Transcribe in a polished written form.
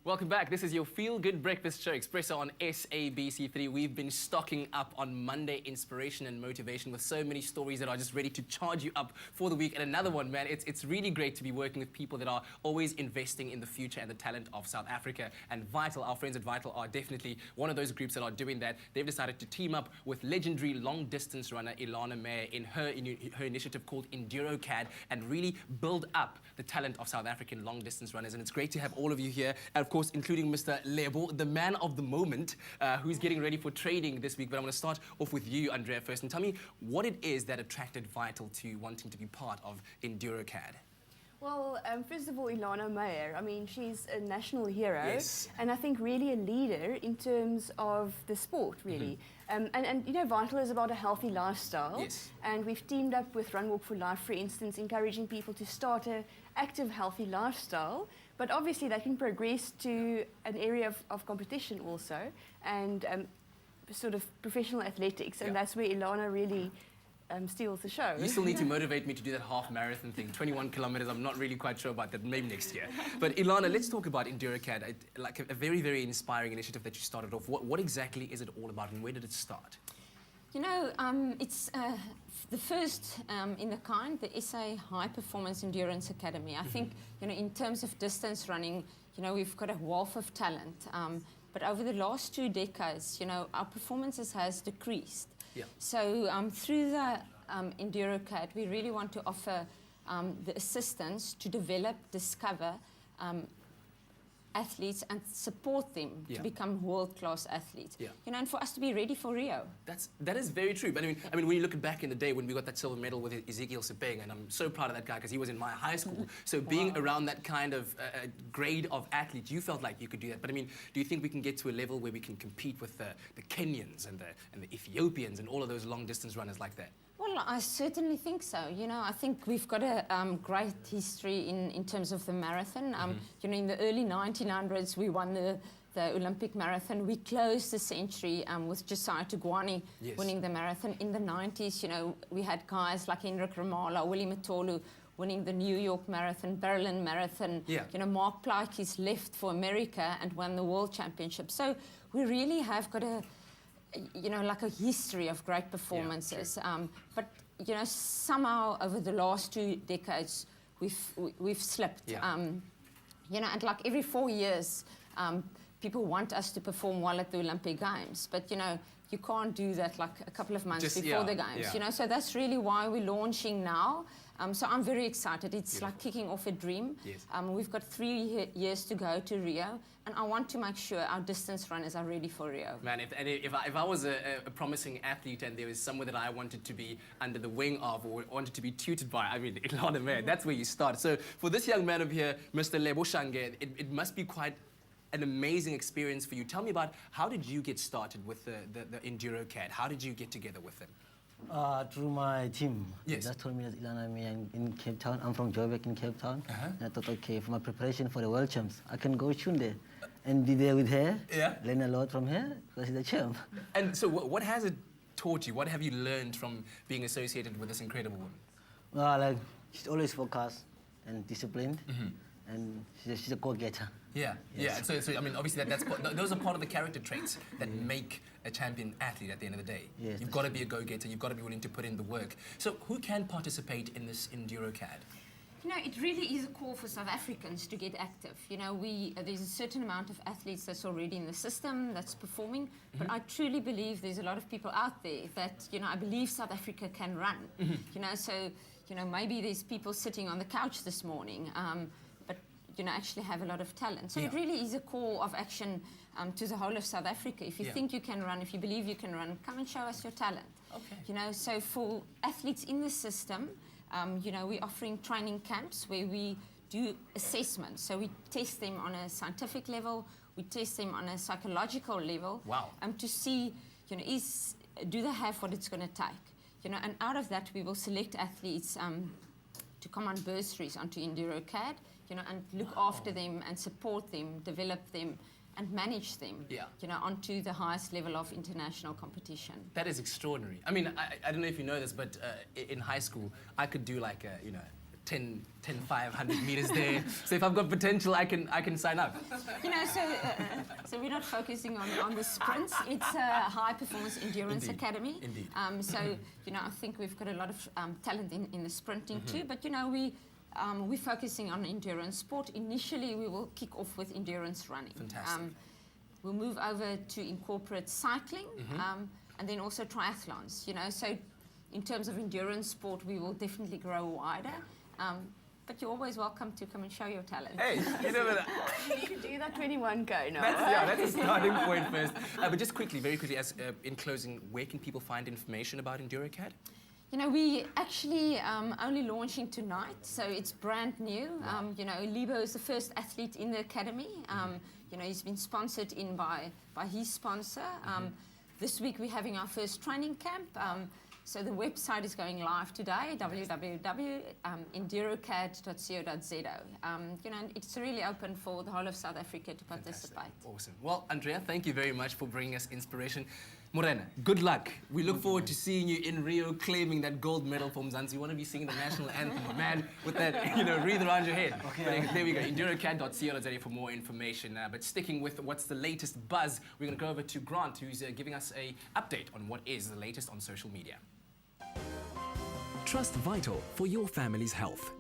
Welcome back. This is your feel-good breakfast show, Espresso on SABC3. We've been stocking up on Monday inspiration and motivation with so many stories that are just ready to charge you up for the week. And another one, man, it's really great to be working with people that are always investing in the future and the talent of South Africa. And Vital, our friends at Vital are definitely one of those groups that are doing that. They've decided to team up with legendary long-distance runner Elana Meyer in her initiative called Endurocad and really build up the talent of South African long-distance runners. And it's great to have all of you here. And of course, including Mr. Lebo, the man of the moment, who's getting ready for training this week. But I'm going to start off with you, Andrea, first, and tell me what it is that attracted Vital to wanting to be part of Endurocad. Well, first of all, Elana Meyer, I mean, she's a national hero, yes, and I think really a leader in terms of the sport, really. And you know, Vital is about a healthy lifestyle, yes, and we've teamed up with Run Walk for Life, for instance, encouraging people to start an active, healthy lifestyle, but obviously they can progress to an area of competition also, and sort of professional athletics, and that's where Elana really steals the show. You still need to motivate me to do that half marathon thing, 21 kilometers. I'm not really quite sure about that, maybe next year. But Elana, let's talk about Endurocad, like a very, very inspiring initiative that you started off. What exactly is it all about and where did it start? You know, it's the first in the kind, the SA High Performance Endurance Academy. I think, you know, in terms of distance running, you know, we've got a wealth of talent. But over the last 2 decades, you know, our performances has decreased. Yeah. So through the Endurocad, we really want to offer the assistance to develop, discover athletes and support them to become world-class athletes. Yeah. You know, and for us to be ready for Rio. That is very true. But I mean, when you look back in the day when we got that silver medal with Ezekiel Sebeng, and I'm so proud of that guy because he was in my high school. So being around that kind of grade of athlete, you felt like you could do that. But I mean, do you think we can get to a level where we can compete with the Kenyans and the Ethiopians and all of those long-distance runners like that? Well, I certainly think so. You know, I think we've got a great history in terms of the marathon. You know, in the early 1900s, we won the Olympic marathon. We closed the century with Josiah Tugwani winning the marathon. In the 90s, you know, we had guys like Hendrik Ramala, Willie Matolu winning the New York Marathon, Berlin Marathon. Yeah. You know, Mark Plaatjes left for America and won the World Championship. So we really have got you know, like a history of great performances. But, you know, somehow over the last 2 decades, we've slipped. Yeah. You know, and like every 4 years, people want us to perform well at the Olympic Games. But, you know, you can't do that like a couple of months before the Games, you know. So that's really why we're launching now. So I'm very excited. It's like kicking off a dream. Yes. We've got 3 years to go to Rio, and I want to make sure our distance runners are ready for Rio. Man, if I was a promising athlete and there was someone that I wanted to be under the wing of or wanted to be tutored by, I mean, Elana Meyer, that's where you start. So for this young man over here, Mr. Lebo Shange, it must be quite an amazing experience for you. Tell me about how did you get started with the Endurocad? How did you get together with them? Through my team. Yes. They just told me that Elana Meyer in Cape Town. I'm from Joburg in Cape Town. And I thought, okay, for my preparation for the World Champs, I can go soon there and be there with her. Yeah. Learn a lot from her because she's the champ. And so what has it taught you? What have you learned from being associated with this incredible woman? Well, like, she's always focused and disciplined. And she's a go-getter. Yeah, yes. yeah. So I mean, obviously those are part of the character traits that make a champion athlete at the end of the day. Yes, You've got to be a go-getter. You've got to be willing to put in the work. So who can participate in this Endurocad? You know, it really is a call for South Africans to get active. You know, there's a certain amount of athletes that's already in the system, that's performing, but I truly believe there's a lot of people out there that, you know, I believe South Africa can run. You know, so, you know, maybe there's people sitting on the couch this morning, but, you know, actually have a lot of talent. So it really is a call of action to the whole of South Africa. If you think you can run, if you believe you can run, come and show us your talent. Okay. You know, so for athletes in the system, you know, we're offering training camps where we do assessments. So we test them on a scientific level, we test them on a psychological level. Wow. To see, you know, do they have what it's going to take? You know, and out of that we will select athletes to come on bursaries onto Endurocad, you know, and look after them and support them, develop them, and manage them, you know, onto the highest level of international competition. That is extraordinary. I mean, I don't know if you know this, but in high school, I could do like a, you know, 10, 500 meters there. So if I've got potential, I can sign up. You know, so we're not focusing on the sprints. It's a high performance endurance academy. Indeed. So you know, I think we've got a lot of talent in the sprinting too. But you know, we're focusing on endurance sport. Initially, we will kick off with endurance running. Fantastic. We'll move over to incorporate cycling and then also triathlons. You know, so in terms of endurance sport, we will definitely grow wider. But you're always welcome to come and show your talent. Hey, you never know. You need to do that 21K now. That's a starting point first. But just quickly, very quickly, as in closing, where can people find information about Endurocad? You know, we actually only launching tonight, so it's brand new. You know, Lebo is the first athlete in the academy. You know, he's been sponsored in by his sponsor. This week we're having our first training camp. So the website is going live today, www.endurocad.co.za. You know, it's really open for the whole of South Africa to participate. Fantastic. Awesome. Well, Andrea, thank you very much for bringing us inspiration. Morena, good luck. We look forward to seeing you in Rio claiming that gold medal for Mzansi. You want to be singing the national anthem, man, with that, you know, wreath around your head. Okay. But there we go, endurocad.co.za for more information. But sticking with what's the latest buzz, we're going to go over to Grant, who's giving us an update on what is the latest on social media. Trust vital for your family's health.